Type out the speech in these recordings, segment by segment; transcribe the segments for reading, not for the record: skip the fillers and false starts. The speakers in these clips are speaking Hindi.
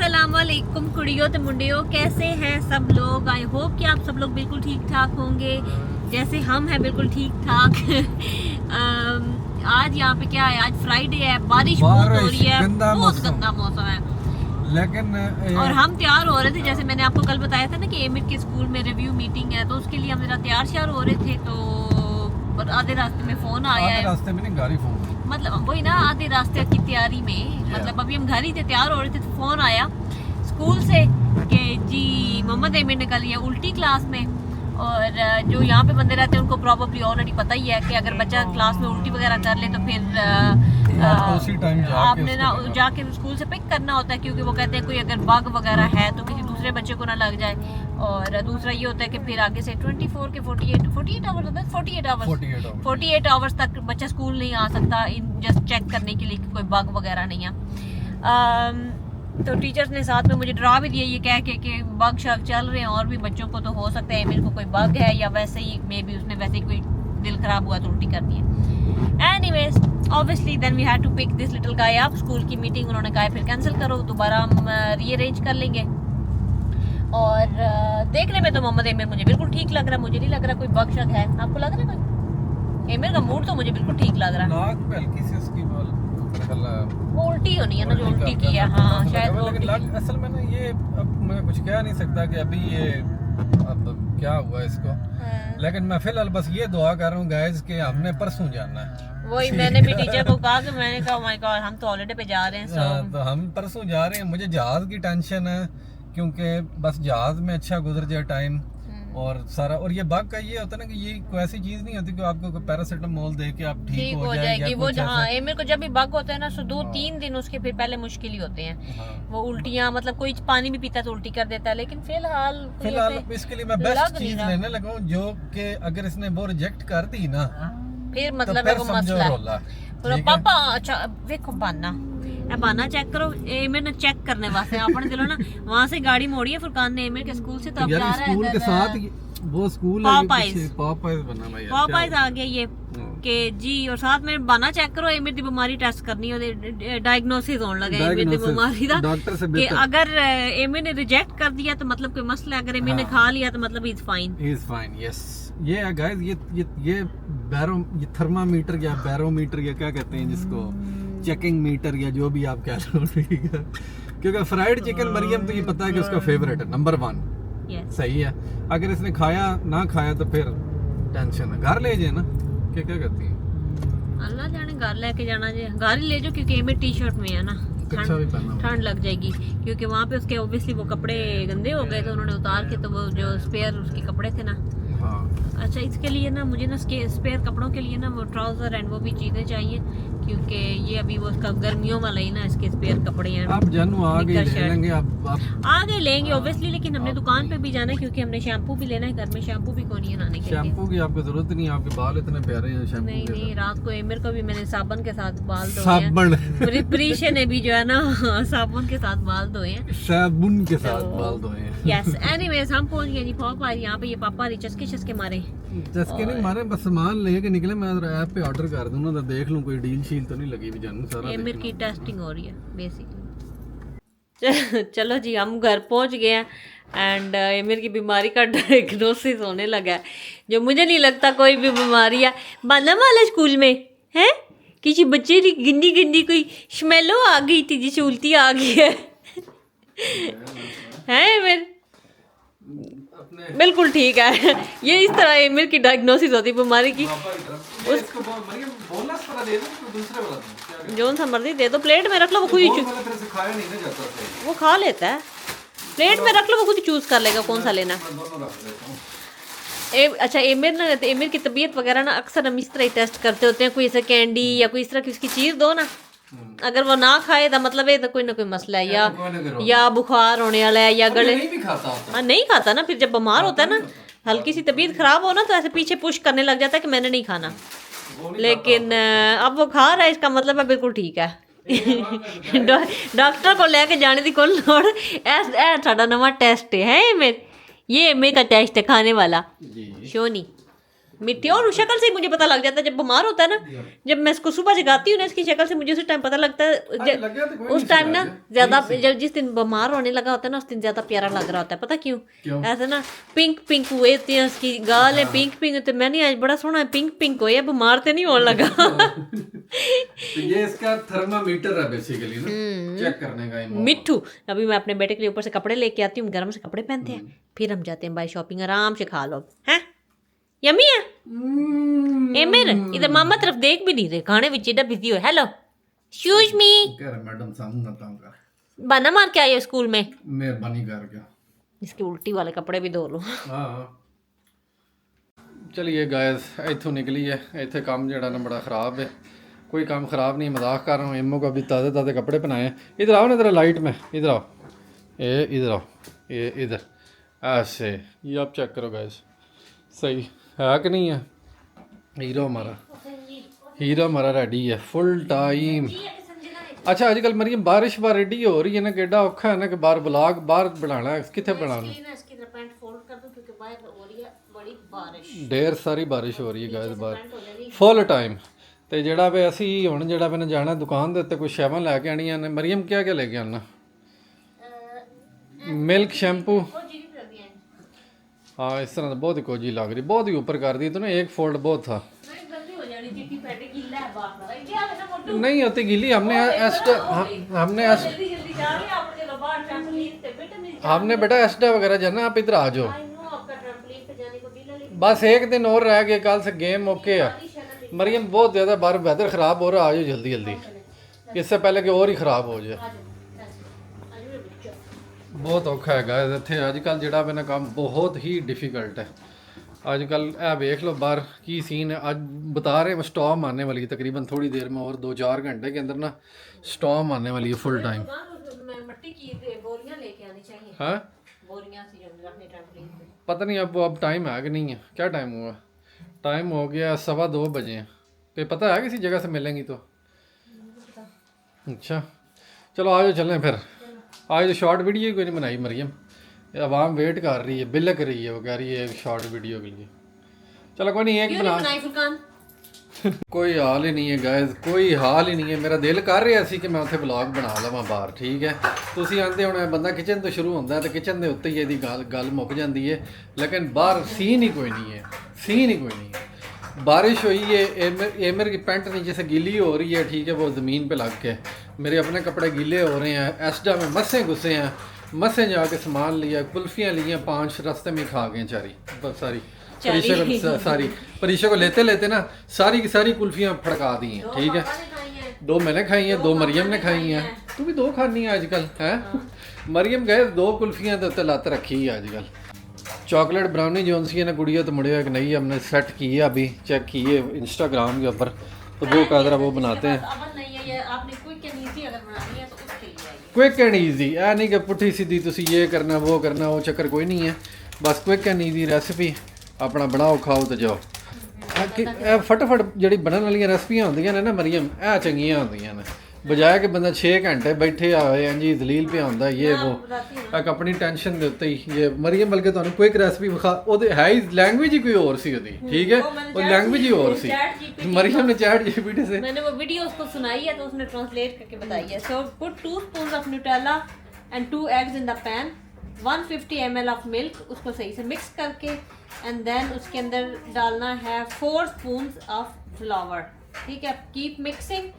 अस्सलामुअलैकुम कुड़ियों तो मुंडियों, कैसे हैं सब लोग। आई होप कि आप सब लोग बिल्कुल ठीक ठाक होंगे जैसे हम हैं, बिल्कुल ठीक ठाक। आज यहाँ पे क्या है, आज फ्राइडे है, बारिश बहुत हो रही है, बहुत गंदा मौसम है लेकिन और हम तैयार हो रहे थे। जैसे मैंने आपको कल बताया था ना कि एमिर के स्कूल में रिव्यू मीटिंग है, तो उसके लिए हम जरा तैयार श्यार हो रहे थे। तो आधे रास्ते में फोन आया है, रास्ते में नहीं गाड़ी फोन, मतलब वही ना, आधे रास्ते की तैयारी में, मतलब अभी हम घर ही थे, तैयार हो रहे थे, तो फोन आया स्कूल से कि जी मोहम्मद एमिर ने कल ये उल्टी क्लास में। और जो यहाँ पे बंदे रहते हैं उनको प्रॉब्ली ऑलरेडी पता ही है कि अगर बच्चा क्लास में उल्टी वगैरह कर ले तो फिर उसी टाइम आपने ना जाके स्कूल से पिक करना होता है, क्योंकि वो कहते हैं कोई अगर बग वगैरह है तो किसी दूसरे बच्चे को ना लग जाए। और दूसरा ये होता है कि फिर आगे से 24 के 48 आवर्स होता है, 48 आवर्स तक बच्चा स्कूल नहीं आ सकता, जस्ट चेक करने के लिए कि कोई बग वगैरह नहीं है। तो टीचर्स ने साथ में मुझे डरा भी दिया ये कह के कि बग शग चल रहे हैं और भी बच्चों को तो हो सकता है मेरे को कोई बग है, या वैसे ही मे बी उसने वैसे ही कोई दिल खराब हुआ तो उल्टी कर दी है। Anyways obviously then we had to pick this little guy up. School की मीटिंग उन्होंने कहा फिर कैंसिल करो, दोबारा हम रीअरेंज कर लेंगे। और देखने में तो मोहम्मद एमिर मुझे बिल्कुल ठीक लग रहा है, मुझे नहीं लग रहा कोई बग शग है। आपको लग रहा है कोई? एमिर का मूड तो मुझे बिल्कुल ठीक लग रहा है। नाक पे हल्की सी उसकी वो उल्टी होनी है ना, जो उल्टी की है, हाँ शायद वो उल्टी। असल में ना ये अब मैं कुछ कह नहीं सकता कि अभी ये अब क्या हुआ इसको, लेकिन मैं फिलहाल बस ये दुआ कर रहा हूँ गाइस कि हमने परसों जाना है। वही मैंने भी टीचर को कहा कि मैंने कहा माय गॉड हम तो हॉलिडे पे जा रहे हैं, तो हम परसों जा रहे हैं। मुझे जहाज की टेंशन है क्योंकि बस जहाज में अच्छा गुजर जाए टाइम और सारा। और ये बग का ये होता है ना कि ये कोई ऐसी चीज नहीं होती कि आपको कोई पैरासिटामोल दे के आप ठीक हो जाएगी। वो हाँ, एमिर को जब भी बग होता है ना, तो 2-3 दिन उसके फिर पहले मुश्किल ही होते हैं। हाँ। वो उल्टियाँ, मतलब कोई पानी भी पीता है तो उल्टी कर देता है, लेकिन फिलहाल इसके लिए मैं बेस्ट चीज लेने लगा हूँ, जो कि अगर इसने वो रिजेक्ट कर दी ना फिर मतलब है वो मसला है। पापा अच्छा देखो बाना चेक करो, एमिर ने चेक करने वास्ते आपने चलो ना वहाँ से गाड़ी मोड़ी है फुरकान ने एमिर के स्कूल से, तो अब जा रहा है स्कूल के साथ वो स्कूल पॉपाइज आ गया ये के जी। और साथ में बाना चेक करो, एमिर दी बीमारी टेस्ट करनी है, डायग्नोसिस होने लगा एमिर दी बीमारी दा कि अगर एमिर ने रिजेक्ट कर दिया तो मतलब कोई मसला है, अगर एमिर ने खा लिया तो मतलब ही इज फाइन। यस ये है गाइस, ये थर्मामीटर या बैरोमीटर या क्या कहते हैं जिसको, चेकिंग मीटर या जो भी आप कह रहे हो, ठीक है। क्योंकि फ्राइड चिकन मरियम तो ये पता है कि उसका फेवरेट है, नंबर 1। सही है, अगर इसने खाया ना खाया तो फिर टेंशन है। घर ले जाए ना, क्या कहती है अल्लाह जाने, घर लेके जाना जे घर ही ले जाओ, क्योंकि एमिर टी शर्ट में है ना, ठंड लग जाएगी। क्योंकि वहाँ पे उसके ऑब्वियसली वो कपड़े गंदे हो गए थे, उन्होंने उतार के, तो वो जो स्पेयर उसके कपड़े थे ना। हाँ। अच्छा इसके लिए ना मुझे ना स्पेयर कपड़ों के लिए ना वो ट्राउजर एंड वो भी चीजें चाहिए, क्योंकि ये अभी वो उसका गर्मियों वाला ही ना, इसके स्पेयर कपड़े हैं। आप जानू आगे ले लेंगे, आगे लेंगे ऑब्वियसली, लेकिन हमने दुकान पे भी जाना है, क्योंकि हमने शैम्पू भी लेना है। घर में शैम्पू भी कोई नहीं है नहाने के लिए। शैम्पू की आपको जरूरत नहीं, आपके बाल इतने प्यारे हैं शैम्पू नहीं, रात को एमिर को भी मैंने साबुन के साथ बाल धोए हैं। प्रीशा ने भी जो है ना साबुन के साथ बाल धोए हैं। यस एनीवेज हम पहुंच गए जी पापा, यहाँ पे ये पापा चस्के मारे, चस्के नहीं मारे, बस सामान लेके निकले। मैं ऐप पे ऑर्डर कर दूं ना, तो देख लूं कोई डील शील तो नहीं लगी भी जानू सारा। एमिर की टेस्टिंग हो रही है बेसिकली। चलो जी हम घर पहुंच गए हैं एंड एमिर की बीमारी का डायग्नोसिस होने लगा है, जो मुझे नहीं लगता कोई भी बीमारी है। बाना वाला स्कूल में है किसी बच्चे की गिंदी कोई स्मेलो आ गई थी, जिसे उल्टी आ गई है एमिर बिल्कुल ठीक है। ये इस तरह एमिर की डायग्नोसिस होती बीमारी की। जोन सा मर्जी दे दो, प्लेट में रख लो, वो खुद ही वो खा लेता है। प्लेट में रख लो, वो खुद ही चूज कर लेगा कौन सा लेना। अच्छा एमिर की तबीयत वगैरह ना अक्सर हम इस तरह ही टेस्ट करते होते हैं, कोई ऐसा कैंडी या कोई इस तरह की उसकी चीज़ दो ना, अगर वो ना खाए तो मतलब है तो कोई ना कोई मसला है, या बुखार होने वाला है, या गले नहीं खाता ना, फिर जब बीमार होता है ना, हल्की सी तबीयत खराब हो ना, तो ऐसे पीछे पुश करने लग जाता है कि मैंने नहीं खाना। लेकिन अब वो खा रहा है, इसका मतलब है बिल्कुल ठीक है। डॉक्टर को लेके जाने की कोई लोड़, साडा नवा टेस्ट है एमिर, ये एमिर का टेस्ट है खाने वाला शोनी। मीठी, और शक्ल से ही मुझे पता लग जाता है जब बीमार होता है ना, जब मैं इसको सुबह जगाती हूँ ना, इसकी शक्ल से मुझे उस टाइम पता लगता है। उस टाइम ना ज्यादा, जब जिस दिन बीमार होने लगा होता है ना, उस दिन ज्यादा प्यारा लग रहा होता है। पता क्यों? ऐसे ना पिंक पिंक हुए थे, उसकी गाल है पिंक पिंक, तो मैंने आज बड़ा सोना पिंक पिंक हो, बीमार तो नहीं होने लगा। तो ये इसका थर्मामीटर है बेसिकली ना, चेक करने का। मिट्ठू, अभी मैं अपने बेटे के लिए ऊपर से कपड़े लेके आती हूँ, गर्म से कपड़े पहनते हैं, फिर हम जाते हैं बाय शॉपिंग, आराम से खा लो। हैं यम्मी है एमिर, इधर मामा तरफ देख भी नहीं रहे, खाने विच एडा बिजी हो। हेलो एक्सक्यूज मी, मैडम सामने बताऊंगा, बहाना मार के आए हो स्कूल में, मेहरबानी करके। इसके उल्टी वाले कपड़े भी धो लो। हाँ चलिए गाइस, इथों निकली है, इतने काम जड़ा ना बड़ा ख़राब है। कोई काम ख़राब नहीं, मजाक कर रहा हूँ। एमओ को अभी ताज़े ताज़े कपड़े पहनाए हैं। इधर आओ ना, इधर लाइट में, इधर आओ, ये इधर आओ, ये इधर, ऐसे। ये आप चेक करो गाइस, सही है कि नहीं है? हीरो हमारा रेडी है फुल टाइम। अच्छा आजकल मरियम बारिश बार रेडी हो रही है ना, केड़ा औखा है ना कि बाहर ब्लॉग बाहर बनाना है, कितने बनाना, ढेर सारी बारिश हो रही है गाइस बाहर फुल टाइम। तो ਜਿਹੜਾ ਵੇ ਅਸੀਂ ਹੁਣ ਜਿਹੜਾ मैंने जाना दुकान ਦੇ ਉੱਤੇ कुछ ਸ਼ੈਵਾਂ ਲੈ ਕੇ ਆਣੀਆਂ ਨੇ। ਮਰੀਮ क्या क्या लेके आना? मिल्क शैम्पू, हाँ इस तरह बहुत ही कोजी लग रही, बहुत ही ऊपर कर दी तो ना, एक फोल्ड बहुत था। नहीं होती गीली, हमने बेटा एस्टा वगैरह जाना, आप इधर आ जाओ, बस एक दिन और रह गया, कल से गेम ओके है। मरियम बहुत ज़्यादा बाहर वेदर ख़राब हो रहा है, आ जाओ जल्दी जल्दी, इससे पहले कि और ही ख़राब हो जाए। बहुत औखा है गाइस इत्थे अजकल जिहड़ा मैंने काम बहुत ही डिफिकल्ट है अजकल। ए देख लो बाहर की सीन है, आज बता रहे हैं स्टॉर्म आने वाली है तकरीबन थोड़ी देर में, और 2-4 घंटे के अंदर ना स्टॉर्म आने वाली है फुल टाइम। हाँ पता नहीं अब टाइम है कि नहीं है, क्या टाइम हुआ? टाइम हो गया 2:15 बजे। तो पता है किसी जगह से मिलेंगी तो? अच्छा चलो आ जाओ चलें फिर। आज तो शॉर्ट वीडियो ही कोई नहीं बनाई मरियम, आवाम वेट कर रही है, बिलक रही है, वो कह रही है एक शॉर्ट वीडियो के लिए। चलो कोई नहीं, एक बना कोई हाल ही नहीं है गाइस, कोई हाल ही नहीं है। मेरा दिल कर रहा सी कि मैं उत्थे ब्लॉग बना लवां बाहर, ठीक है। तुसीं आंदे होणे बंदा किचन तो शुरू होंदा है तो किचन के उत्ते ही इहदी गल मुक जाती है, लेकिन बाहर सीन ही कोई नहीं है, सीन ही कोई नहीं है। बारिश हुई है, एमर की पैंट नीचे से गीली हो रही है, ठीक है, वो ज़मीन पे लग के, मेरे अपने कपड़े गीले हो रहे हैं। एस्डा में मस्से घुसे हैं, मस्से जाके सामान लिया, कुल्फियाँ लिया 5 रास्ते में खा गए सारी परीक्षा को लेते लेते ना सारी की सारी कुल्फियाँ फड़का दी हैं, ठीक है। 2 मैंने खाई हैं, 2 मरियम ने खाई हैं। तू भी 2 खानी है आजकल है? मरियम गए 2 कुल्फियाँ तो उत्ते लत रखी है आजकल। चॉकलेट ब्राउनी जोन सी है ना गुड़िया, तो मुड़िया एक नई हमने सेट की है, अभी चेक की है इंस्टाग्राम के ऊपर, तो वो कादरा वो बनाते हैं क्विक एंड ईजी। ऐ नहीं कि पुट्ठी सीधी तुसी ये करना वो करना, वो चक्कर कोई नहीं है। बस क्विक एंड ईजी रेसिपी अपना बनाओ खाओ तो जाओ। फटाफट जी बनने वाली रेसिपियाँ होंदियां ने ना मरियम, ए चंगियां होंदियां ने, बजाय कि बंदा 6 घंटे बैठे आए हैं जी दलील पे आंदा ये वो एक अपनी टेंशन के उत्ते ही। ये मरियम बल्कि तुहानू क्विक रेसिपी विखा, ओदे है ही लैंग्वेज ही कोई और सी ओदी, ठीक है, वो लैंग्वेज ही और सी। मरियम ने चैट जीपीटी से मैंने वो वीडियो उसको सुनाई है तो उसने ट्रांसलेट करके बताई है। So put 2 spoon of Nutella and 2 eggs in the pan, 150 ml of milk, उसको सही से मिक्स करके, एंड देन उसके अंदर डालना है 4 स्पून्स ऑफ फ्लावर, ठीक है। कीप मिक्सिंग,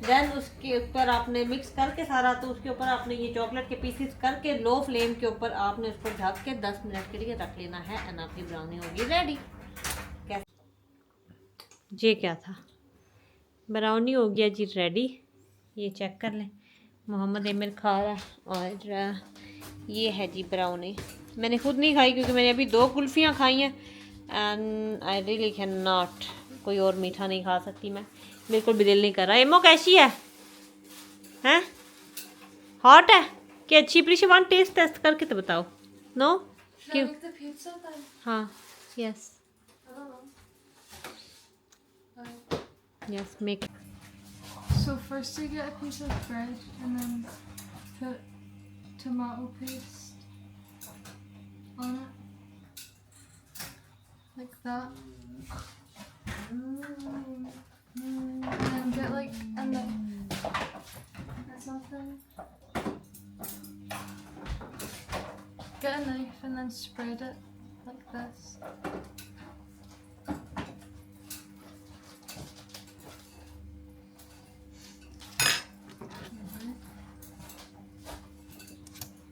देन उसके ऊपर आपने मिक्स करके सारा, तो उसके ऊपर आपने ये चॉकलेट के पीसेस करके लो फ्लेम के ऊपर आपने उसको ढक के 10 मिनट के लिए रख लेना है, एंड आपकी ब्राउनी होगी रेडी। ये क्या था, ब्राउनी हो गया जी रेडी। ये चेक कर लें, मोहम्मद एमिर खा रहा है, और ये है जी ब्राउनी। मैंने खुद नहीं खाई क्योंकि मैंने अभी 2 कुल्फियाँ खाई हैं, and I really can not, कोई और मीठा नहीं खा सकती मैं, बिल्कुल भी दिल नहीं कर रहा। एमो कैसी है? हैं हॉट है कि अच्छी? प्लीज वन टेस्ट करके तो बताओ। नो क्यों? हाँ yes yes make. So first you get a piece of bread and then put tomato paste on it like that. And then get like a knife or something. Get a knife and then spread it like this.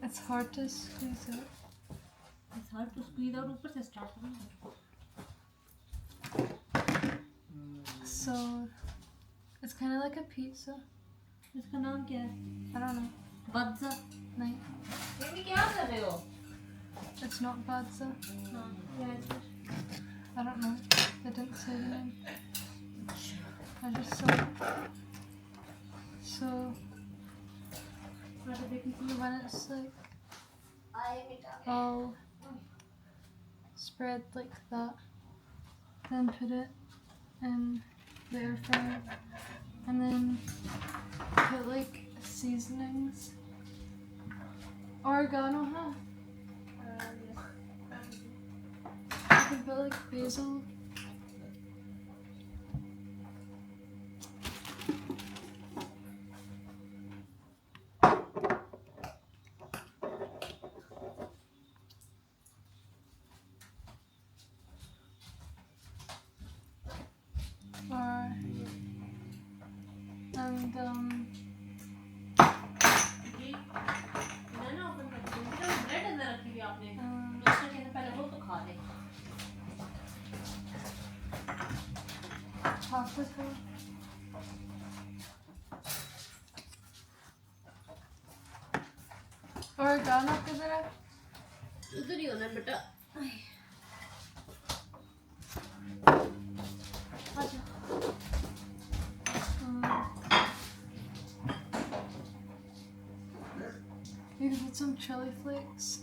It's hard to squeeze it. It's hard to squeeze out. ऊपर से start करना. So it's kind of like a pizza. इसका नाम क्या है? I don't know. बद्जा. नहीं, ये क्या कर रहे हो? it's not badza. हाँ, क्या है फिर? I don't know. They didn't say the name. I just saw it. So when it's like all spread like that, then put it in the air fryer and then put like seasonings. Oregano, huh? You can put like basil. And bread अंदर रखी हुई आपने. उसका कहना पहले वो तो खा ले. paprika. Oregano किधर है? उधर ही होना बेटा. अच्छा. You can put some chili flakes.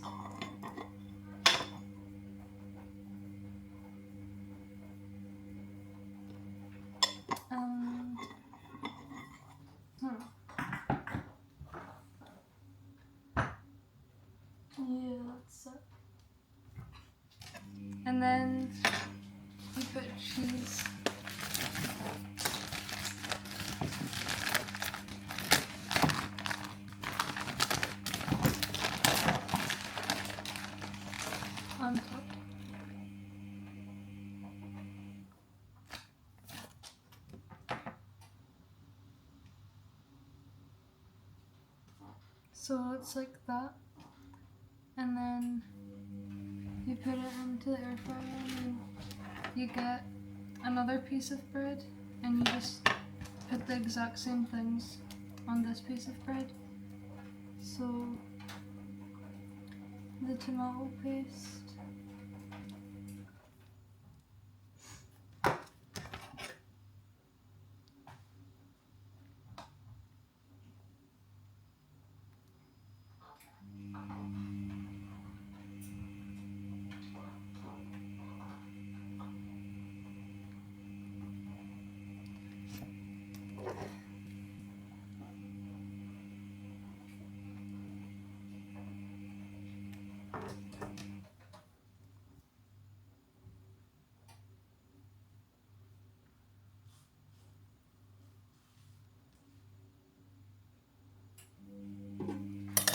Yeah, that's it. And then you put cheese. On top. So it's like that, and then you put it into the air fryer and then you get another piece of bread and you just put the exact same things on this piece of bread. So the tomato paste,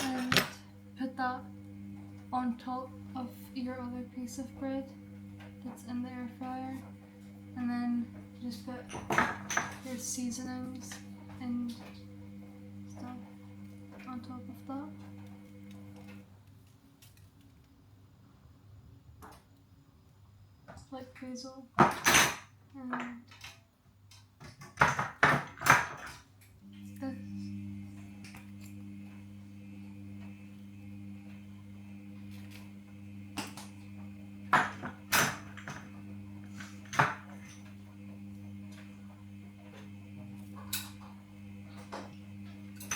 and put that on top of your other piece of bread that's in the air fryer, and then just put your seasonings and stuff on top of that. Like basil and this.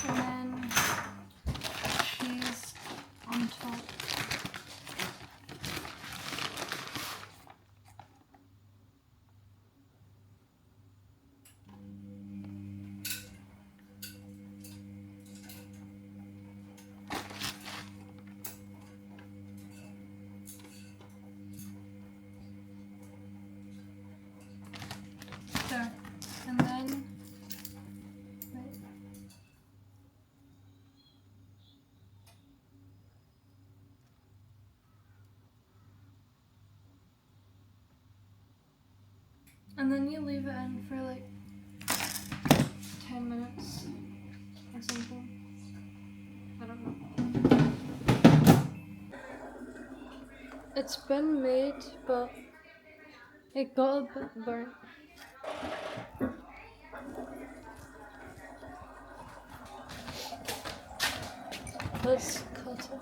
And then cheese on top. And then you leave it in for like 10 minutes or something. I don't know. It's been made, but it got a bit burnt. Let's cut it.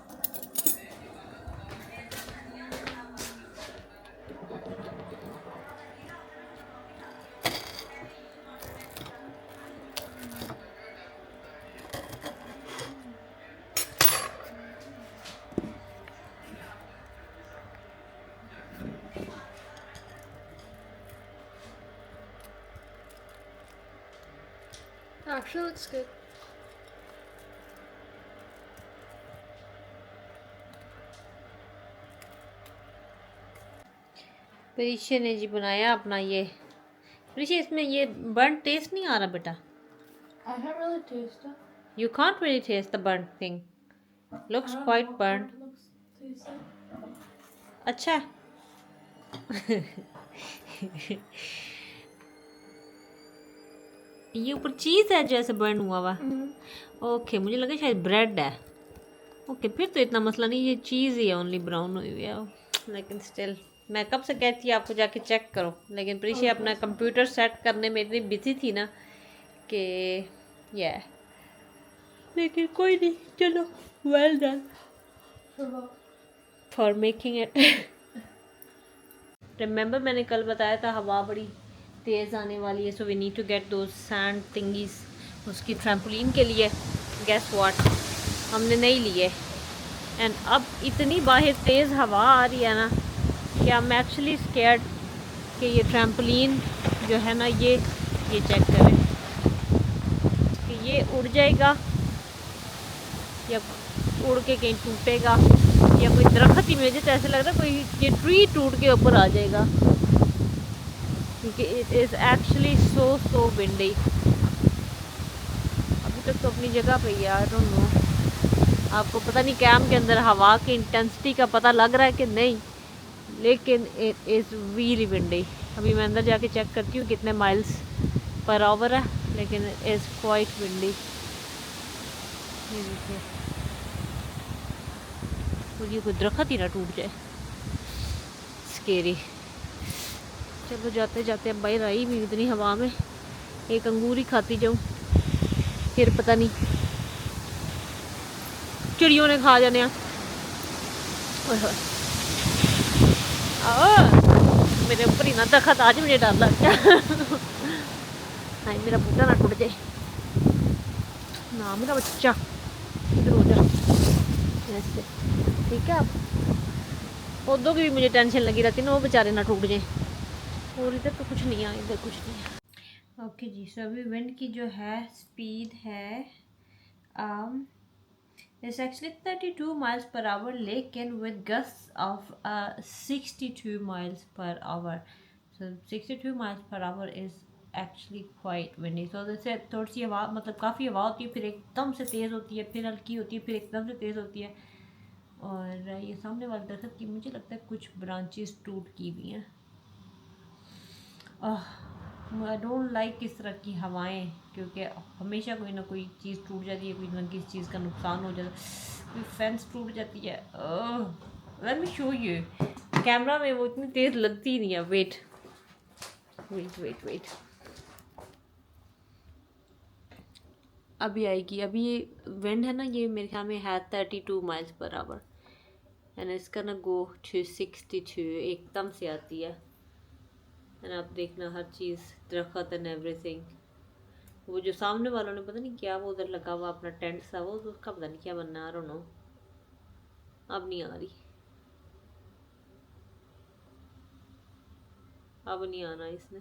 Actually looks good. Prisha ने जी बनाया अपना ये। प्रीशा इसमें ये बर्न टेस्ट नहीं आ रहा बेटा। I can't really taste it. You can't really taste the burnt thing. Looks quite burnt. It looks tasty. अच्छा। ये ऊपर चीज है जैसे बर्न हुआ हुआ। ओके मुझे लगा शायद ब्रेड है। ओके फिर तो इतना मसला नहीं, ये चीज़ ही है ओनली ब्राउन हुई हुई है। लेकिन स्टिल मैं कब से कहती हूँ आपको जाके चेक करो, लेकिन प्रीशा अपना कंप्यूटर सेट करने में इतनी बिजी थी ना कि ये, लेकिन कोई नहीं, चलो well done for making it. Remember मैंने कल बताया था हवा बड़ी तेज़ आने वाली है, so we need to get those sand thingies उसकी ट्रैम्पोलिन के लिए। गेस व्हाट, हमने नहीं लिए। एंड अब इतनी बाहर तेज़ हवा आ रही है ना कि आई एम एक्चुअली स्कैर्ड कि ये ट्रैम्पोलिन जो है ना ये चेक करें कि ये उड़ जाएगा या उड़ के कहीं टूटेगा या कोई दरख्त ही, मुझे तो ऐसे लग रहा है कोई ये ट्री टूट के ऊपर आ जाएगा, क्योंकि it is actually so windy. अभी तक तो अपनी जगह पे ही, आई डोंट नो आपको पता नहीं कैम के अंदर हवा की इंटेंसिटी का पता लग रहा है कि नहीं, लेकिन इट इज़ रियली विंडी। अभी मैं अंदर जाके चेक करती हूँ कितने माइल्स पर आवर है, लेकिन इट इज़ क्वाइट विंडी। ये देखिए मुझे कोई दरख्त ही ना टूट जाए, स्केरी। चलो जाते जाते अब बाहर आई भी इतनी हवा में, एक अंगूर ही खाती जाऊँ, फिर पता नहीं चिड़ियों ने खा जाने। मेरे ऊपर ही ना दरख्त, आज मुझे डर लग गया। मेरा बूटा ना टूट जाए ना, मेरा बच्चा इधर हो जा ऐसे, ठीक है। अब पौधों की भी मुझे टेंशन लगी रहती है ना, वो बेचारे ना टूट जाए। और इधर तो कुछ नहीं है, इधर कुछ नहीं है। ओके जी, सो अभी विंड की जो है स्पीड है it's actually 32 miles per hour, लेकिन with gust of 62 miles per hour. So 62 miles per hour is actually quite windy. तो जैसे थोड़ी सी हवा, मतलब काफ़ी हवा होती है, फिर एकदम से तेज़ होती है, फिर हल्की होती है, फिर एकदम से तेज़ होती है। और ये सामने वाले दरख्त की मुझे लगता है कुछ ब्रांचेस टूट की हुई हैं। आई डोंट लाइक इस तरह की हवाएं, क्योंकि हमेशा कोई ना कोई चीज़ टूट जाती है, कोई ना किसी चीज़ का नुकसान हो जाता है, कोई फेंस टूट जाती है। Late me show you, camera में वो इतनी तेज़ लगती नहीं है। वेट वेट वेट वेट, अभी आएगी। अभी ये विंड है ना, ये मेरे ख्याल में है 32 माइल्स पर आवर, एंड इसका ना गो टू 62 एकदम से आती है। एंड आप देखना हर चीज़, दरख्त एंड एवरीथिंग। वो जो सामने वालों ने पता नहीं क्या वो उधर लगा हुआ अपना टेंट सा, वो उसका पता नहीं क्या बनना, आई डोंट नो। अब नहीं आ रही, अब नहीं आना इसने।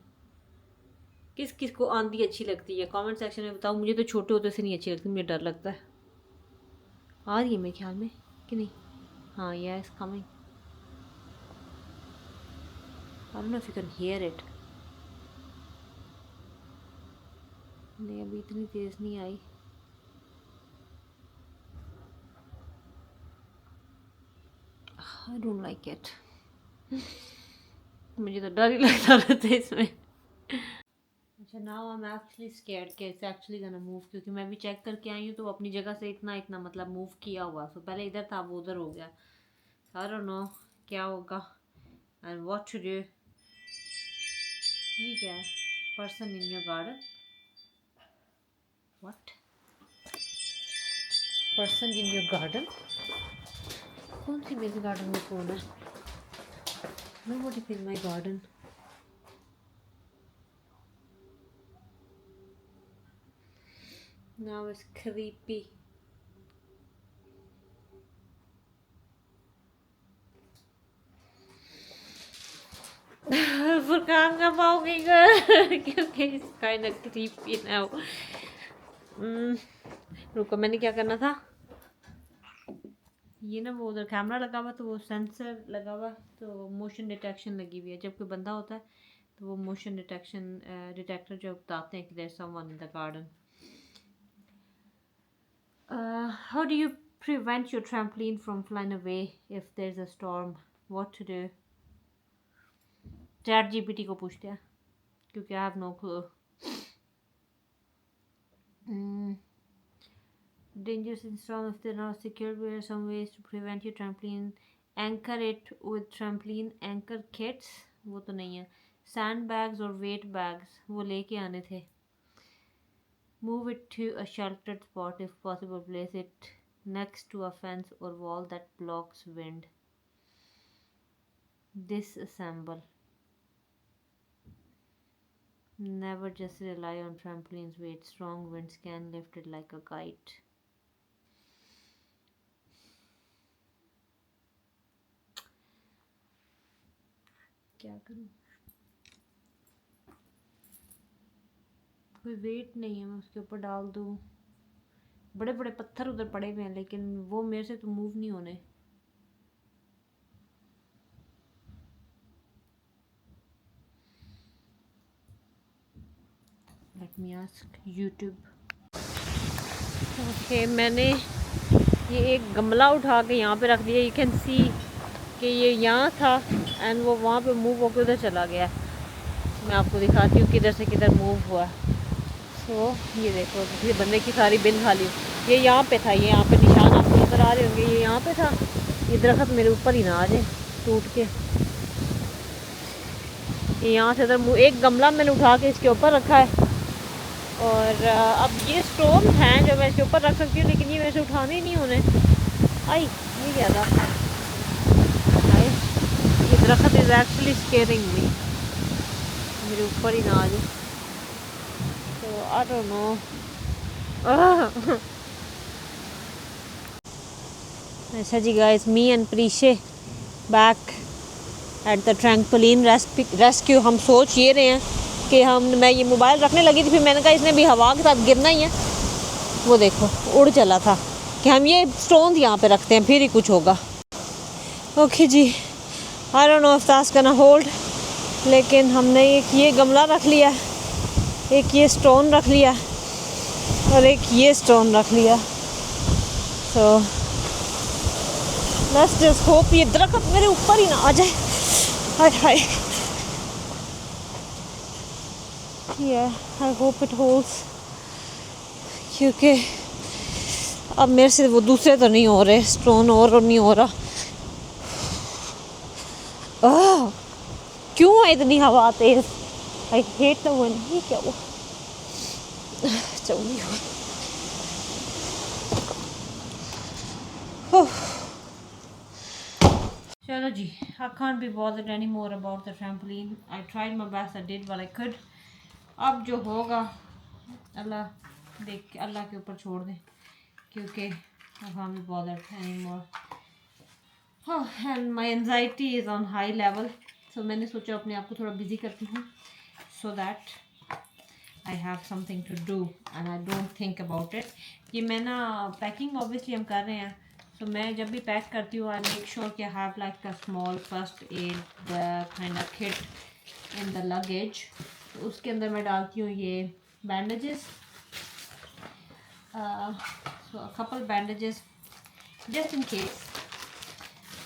किस किस को आंधी अच्छी लगती है कमेंट सेक्शन में बताओ। मुझे तो छोटे होते से नहीं अच्छी लगती, मुझे डर लगता है। आ रही है मेरे ख्याल में कि नहीं? हाँ, yes coming. I don't know if you can hear it. नहीं, अभी इतनी तेज नहीं आई। I don't like it. मुझे तो डर ही लगता रहता है इसमें। अच्छा, now I am actually scared कि इट्स एक्चुअली गोना मूव, क्योंकि मैं भी चेक करके आई हूँ तो वो अपनी जगह से इतना इतना मतलब मूव किया हुआ। सो पहले इधर था, वो उधर हो गया। आई डोंट नो क्या होगा एंड व्हाट टू डू। ये क्या है? Person in your garden? What? Person in your garden? कौन सी मेरे गार्डन में कौन है? Nobody in my garden. Now it's creepy. Furqan का पाओगे क्योंकि it's kind of creepy now. रुको, मैंने क्या करना था? ये ना वो उधर कैमरा लगा हुआ तो वो सेंसर लगा हुआ तो मोशन डिटेक्शन लगी हुई है। जब कोई बंदा होता है तो वो मोशन डिटेक्टर जो बताते हैं कि there someone in the garden. How do you prevent your trampoline from flying away if there's a storm? What to do? Chat GPT को पूछते हैं क्योंकि I have no clue. Dangerous in storm if they're not secured. There are some ways to prevent your trampoline. Anchor it with trampoline anchor kits. वो तो नहीं है। Sandbags और weight bags वो लेके आने थे। Move it to a sheltered spot if possible. Place it next to a fence or wall that blocks wind. Disassemble. Never just rely on trampoline's weight. Strong winds can lift it like a kite. क्या करूं? कोई वेट नहीं है, मैं उसके ऊपर डाल दूं। बड़े बड़े पत्थर उधर पड़े हुए हैं लेकिन वो मेरे से तो मूव नहीं होने। Let me ask YouTube. Okay, मैंने ये एक गमला उठा के यहाँ पे रख दिया। यू कैन सी कि ये यहाँ था एंड वो वहाँ पे मूव होकर उधर चला गया। मैं आपको दिखाती हूँ किधर से किधर मूव हुआ। सो ये देखो, ये बंदे की सारी बिन खाली। ये यहाँ पे था, ये यहाँ पे निशान आपको नजर आ रहे होंगे। ये यहाँ पे था। ये दरख्त मेरे ऊपर ही ना आ जाए टूट के। ये यहाँ से उधर एक गमला मैंने उठा के इसके ऊपर रखा है और अब ये स्टोन हैं जो मैं इसके ऊपर रख सकती हूँ, लेकिन ये वैसे उठाने ही नहीं होने। आई ये क्या था? आई ये दरख्त इज एक्चुअली स्केयरिंग मी। मेरे ऊपर ही ना आ जाए। तो आई डोंट नो। अच्छा जी गाइस, मी एंड प्रीशे back at the trampoline rescue. हम सोच ये रहे हैं कि मैं ये मोबाइल रखने लगी थी, फिर मैंने कहा इसने भी हवा के साथ गिरना ही है। वो देखो उड़ चला था कि हम ये स्टोन यहाँ पे रखते हैं फिर ही कुछ होगा। ओके जी, I don't know if that's gonna hold, लेकिन हमने एक ये गमला रख लिया, एक ये स्टोन रख लिया और एक ये स्टोन रख लिया। सो लेट्स जस्ट होप ये दरख्त मेरे ऊपर ही ना आ जाए। हाय हाय। आई होप इट होल्ड्स, क्योंकि अब मेरे से वो दूसरे तो नहीं हो रहे, स्टोन और नहीं हो रहा। क्यों है इतनी हवा तेज? I hate the wind. ये क्या हुआ? चलिए चलो जी, I can't be bothered anymore about the trampoline. I tried my best, I did what I could. अब जो होगा अल्लाह के ऊपर छोड़ दें, क्योंकि I can't be bothered anymore. And my anxiety is on high level. So मैंने सोचा अपने आप को थोड़ा बिजी करती हूँ, so that I have something to do and I don't think about it. ये मैं ना पैकिंग ऑब्वियसली हम कर रहे हैं, तो मैं जब भी पैक करती हूँ आई मेक श्योर कि I have like a small first aid kind of kit in the luggage. तो उसके अंदर मैं डालती हूँ ये bandages, so a couple bandages just in case.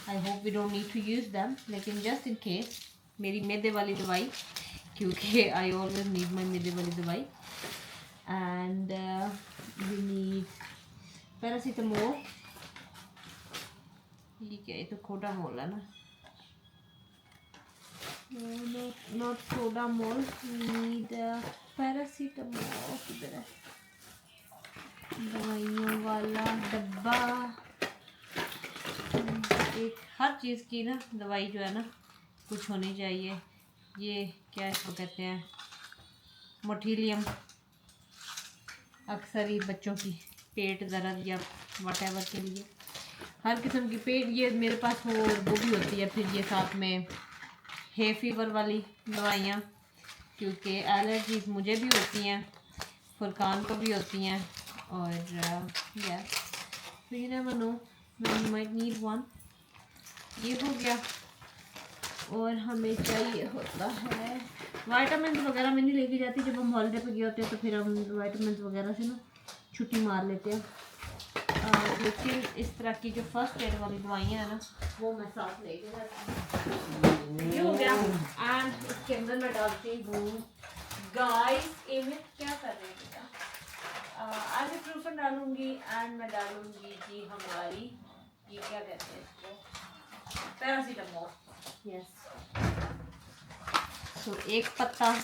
I hope we don't need to use them, लेकिन जस्ट इन केस। मेरी मैदे वाली दवाई क्योंकि आई ऑलवेज नीड माई मिले वाली दवाई। And we need paracetamol. ये क्या, ये तो खोटा मोल है ना, नॉट सोडा मोल, नीड पैरासीटामोल। किधर है दवाइयों वाला डब्बा? एक हर चीज़ की ना दवाई जो है ना कुछ होनी चाहिए। ये क्या इसको कहते हैं, मोटिलियम, अक्सर ही बच्चों की पेट दर्द या वटेवर के लिए हर किस्म की पेट, ये मेरे पास वो भी होती है। फिर ये साथ में है फीवर वाली दवाइयाँ, क्योंकि एलर्जीज मुझे भी होती हैं, फुरकान को भी होती हैं। और या तो you never know when you might need one. ये हो गया। और हमें चाहिए होता है वाइटामिन वगैरह। मैं नहीं लेके जाती, जब हम हॉलीडे पे गए होते हैं तो फिर हम वाइटामिन वगैरह से ना छुट्टी मार लेते हैं। लेकिन इस तरह की जो फर्स्ट एड वाली दवाइयाँ हैं ना वो मैं साथ लेके जाती हूँ। ये हो गया। एंड इसके अंदर मैं डालती हूँ गाइस, इमेज क्या कर रहे हैं बेटा, आइबुप्रोफेन डालूंगी। एंड मैं डालूंगी जी हमारी ये क्या कहते हैं इसको, पैरासीटामोल। यस, तो एक पत्ता,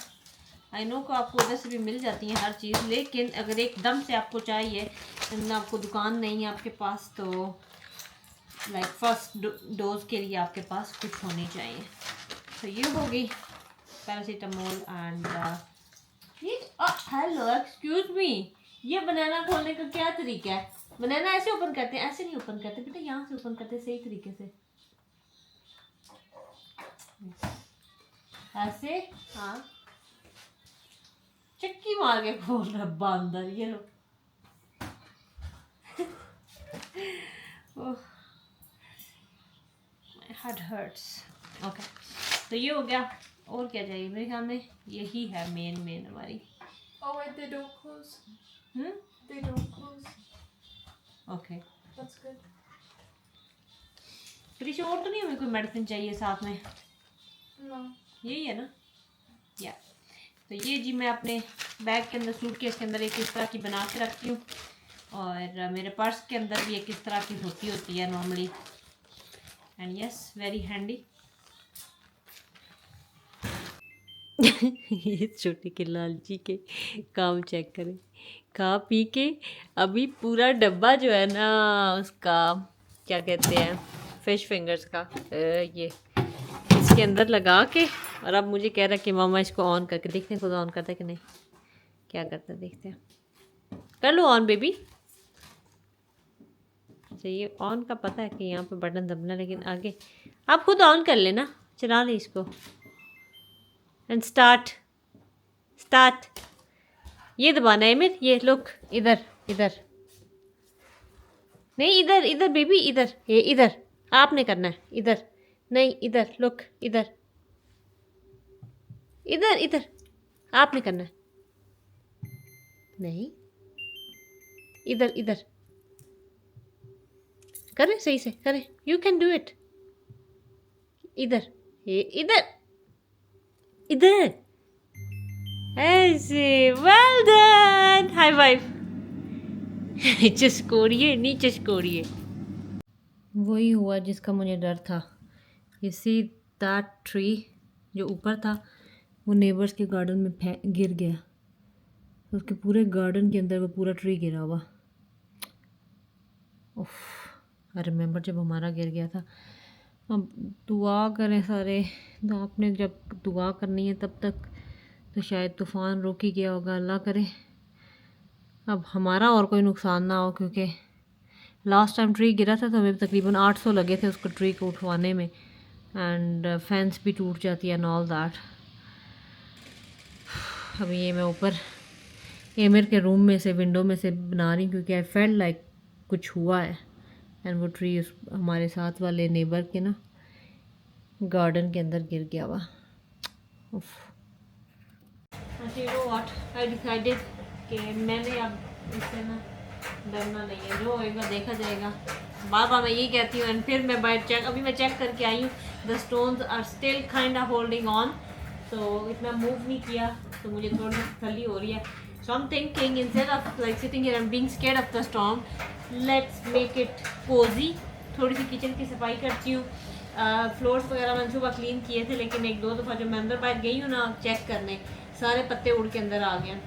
आई नो को आपको उधर से भी मिल जाती है हर चीज़, लेकिन अगर एकदम से आपको चाहिए, ना आपको दुकान नहीं है आपके पास, तो लाइक फर्स्ट डोज के लिए आपके पास कुछ होनी चाहिए। तो ये हो गई पैरासीटामोल। एंड ये हेलो एक्सक्यूज मी, ये बनाना खोलने का क्या तरीका है? बनाना ऐसे ओपन करते हैं, ऐसे नहीं ओपन करते बेटा, यहाँ से ओपन करते हैं सही तरीके से, ऐसे। हाँ, चक्की मार के खोल रहा बंदर, ये लो। My head hurts. Okay, तो ये हो गया। और क्या चाहिए? मेरे ख्याल में यही है मेन हमारी। Oh wait, they don't close. They don't close. Okay. That's good. फिर और तो नहीं हमें कोई मेडिसिन चाहिए साथ में? No. यही है ना? या तो ये जी मैं अपने बैग के अंदर, सूटकेस के अंदर एक इस तरह की बना के रखती हूँ। और मेरे पर्स के अंदर भी एक इस तरह की होती है normally. And yes, very handy. ये छोटे के लालची के काम चेक करें, खा पी के अभी पूरा डब्बा जो है ना उसका क्या कहते हैं, फिश फिंगर्स का, ये इसके अंदर लगा के, और अब मुझे कह रहा है कि मामा इसको ऑन करके देखते हैं, खुद ऑन करता है कि नहीं, क्या करता है देखते हैं। कर लो ऑन बेबी। अच्छा, ये ऑन का पता है कि यहाँ पे बटन दबना, लेकिन आगे आप खुद ऑन कर लेना, चला ले इसको। एंड स्टार्ट ये दबाना है मेरे, ये लुक इधर नहीं, इधर बेबी, इधर, ये इधर आपने करना है, इधर नहीं, इधर लुक, इधर आपने करना है, नहीं इधर करें, सही से करें, यू कैन डू इट। इधर, ये इधर ऐसे, वेल डन, हाई फाइव। नीचे चकोड़िए। वही हुआ जिसका मुझे डर था। यू सी दैट ट्री जो ऊपर था वो नेबर्स के गार्डन में गिर गया, उसके पूरे गार्डन के अंदर वो पूरा ट्री गिरा हुआ। उफ, आई रिमेंबर जब हमारा गिर गया था। अब दुआ करें सारे, तो आपने जब दुआ करनी है तब तक तो शायद तूफ़ान रुक ही गया होगा, अल्लाह करे अब हमारा और कोई नुकसान ना हो, क्योंकि लास्ट टाइम ट्री गिरा था तो हमें तकरीबन 800 लगे थे उसको ट्री को उठवाने में, एंड फेंस भी टूट जाती है एंड ऑल दैट। अभी ये मैं ऊपर एमिर के रूम में से, विंडो में से बना रही हूँ, क्योंकि आई फेल्ट लाइक कुछ हुआ है। एंड वो ट्री उस हमारे साथ वाले नेबर के ना गार्डन के अंदर गिर गया हुआ। आई डिसाइडेड कि मैंने अब इससे ना डरना नहीं है, जो होएगा देखा जाएगा। बार बार मैं यही कहती हूँ। एंड फिर मैं बाहर अभी मैं चेक करके आई हूँ, the stones are still kind of holding on, तो इतना मूव नहीं किया, तो मुझे थोड़ी सी तसल्ली हो रही है. So I'm thinking instead of like sitting here and being scared of the storm, let's make it cozy. थोड़ी सी किचन की सफाई करती हूँ. फ्लोर्स वगैरह मैंने सुबह क्लीन किए थे, लेकिन एक दो दफ़ा जब मैं अंदर बाहर गई हूँ ना चेक करने, सारे पत्ते उड़ के अंदर आ गए.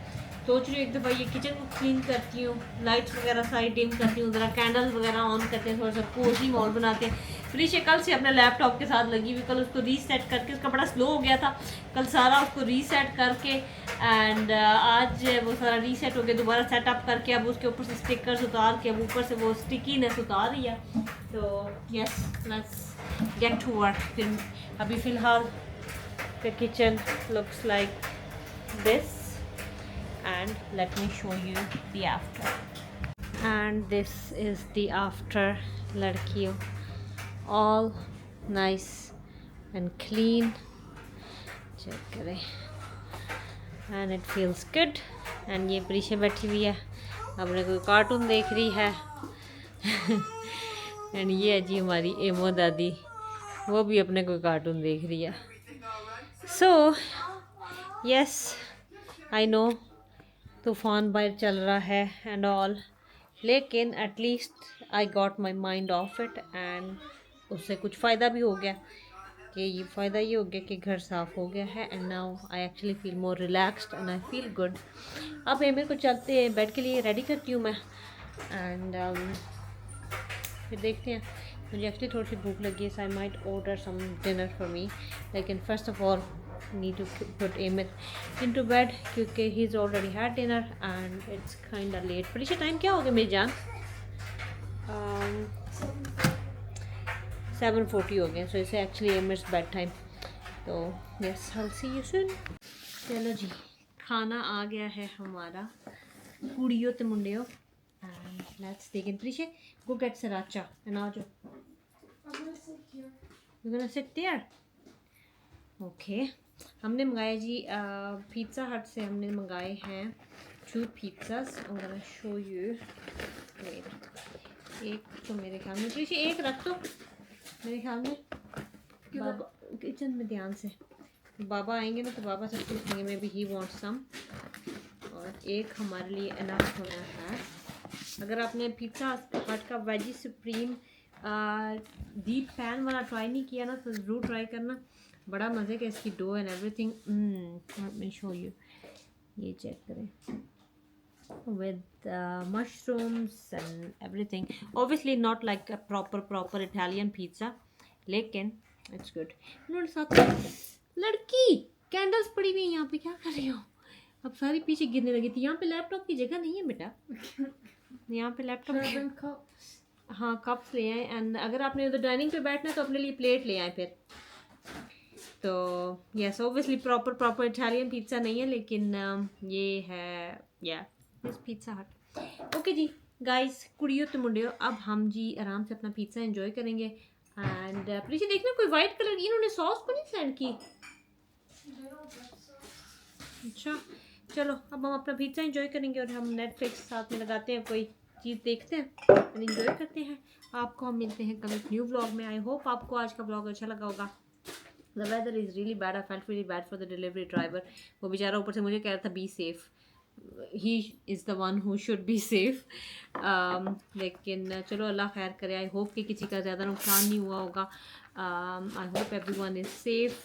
सोच रही हूँ एक दफ़ा ये किचन को क्लीन करती हूँ, लाइट्स वगैरह सारी डिम करती हूँ, ज़रा कैंडल्स वगैरह ऑन करते हैं, थोड़ा सा कोजी माहौल बनाते हैं. प्रीशे कल से अपने लैपटॉप के साथ लगी हुई, कल उसको रीसेट करके, उसका बड़ा स्लो हो गया था, कल सारा उसको रीसेट करके एंड आज वो सारा रीसेट हो गया, दोबारा सेटअप करके अब उसके ऊपर से स्टिकर्स उतार के अब ऊपर से वो स्टिकीनेस उतार रही है. तो yes, let's get to work. फिर अभी फ़िलहाल the kitchen looks like this, and let me show you the after. And this is the after, ladkiyo, all nice and clean. check kare, and it feels good. and ये प्रीशा बैठी हुई है, अपने कोई कार्टून देख रही है. एंड ये है जी हमारी एमो दादी, वो भी अपने कोई कार्टून देख रही है. सो यस, आई नो तूफ़ान बाहर चल रहा है एंड ऑल, लेकिन at least I got my mind of it, and उससे कुछ फ़ायदा भी हो गया. कि ये फ़ायदा ये हो गया कि घर साफ़ हो गया है, and now I actually feel more relaxed and I feel good. अब एमिर को चलते बेड के लिए रेडी करती हूँ मैं, एंड फिर देखते हैं. मुझे एक्चुअली थोड़ी सी भूख लगी है, so I might order some dinner for me, लेकिन first of all need to put Emir into bed क्योंकि he's already had dinner and it's kind of late. परीक्षा टाइम क्या हो गया मेरी जान? 7:40 हो गया, so इसे actually Emir's bed time. तो yes, I'll see you soon. चलो जी, खाना आ गया है हमारा कुड़ियों ते मुंडियों, and let's take it. परीक्षा, go get sriracha and आ जाओ. I'm gonna sit here. You're gonna sit there? Okay. हमने मंगाया जी पिज़्ज़ा हट से, हमने मंगाए हैं 2 pizzas. I'm gonna show you. Wait. एक तो मेरे ख्याल में प्लीज एक रख दो, मेरे ख्याल में बाबा किचन में ध्यान से, बाबा आएंगे ना तो बाबा से पूछेंगे, may be he want some, और एक हमारे लिए इनफ होना है. अगर आपने पिज़्ज़ा हट का वेजी सुप्रीम डीप पैन वाला ट्राई नहीं किया ना तो ज़रूर ट्राई करना, बड़ा मज़े का इसकी dough and everything. Let me show you, ये चेक करें, with mushrooms and everything. Obviously not like a proper Italian pizza, लेकिन it's good. उन्होंने साथ लड़की कैंडल्स पड़ी हुई है यहाँ पे, क्या कर रही हो? अब सारी पीछे गिरने लगी थी. यहाँ पे लैपटॉप की जगह नहीं है बेटा, यहाँ पे लैपटॉप, हाँ कप्स ले आए. एंड अगर आपने उधर डाइनिंग पे बैठना है तो अपने लिए प्लेट ले आए फिर. तो yes, obviously proper Italian pizza नहीं है, लेकिन ये है या दिस पिज़्ज़ा हट. ओके जी गाइस, कुड़ियों तो मुंडियों, अब हम जी आराम से अपना पिज़्ज़ा एंजॉय करेंगे. एंड पीछे देखना कोई वाइट कलर की इन्होंने सॉस को नहीं सेंड की. अच्छा चलो, अब हम अपना पिज़्ज़ा एंजॉय करेंगे और हम नेटफ्लिक्स साथ में लगाते हैं, कोई चीज़ देखते हैं और एंजॉय करते हैं. आपको हम मिलते हैं कल एक न्यू व्लॉग में. आई होप आपको आज का व्लॉग अच्छा लगा होगा. The weather is really bad. I felt really bad for the delivery driver. वो बेचारा ऊपर से मुझे कह रहा था be safe. He is the one who should be safe. लेकिन चलो अल्लाह खैर करे. I hope कि किसी का ज़्यादा नुकसान नहीं हुआ होगा. I hope everyone is safe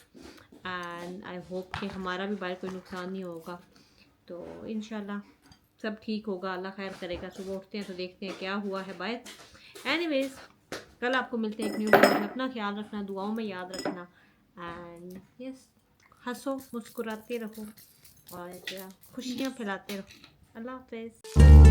and I hope कि हमारा भी बाहर कोई नुकसान नहीं होगा. तो इंशाल्लाह सब ठीक होगा, अल्लाह खैर करेगा. सुबह उठते हैं तो देखते हैं क्या हुआ है बाहर. एनीवेज, कल आपको मिलते हैं एक न्यू वीडियो में. अपना ख्याल रखना, दुआओं में याद रखना. एंड यस, हंसो मुस्कुराते रहो और खुशियाँ फैलाते रहो. अल्लाह हाफ़िज़.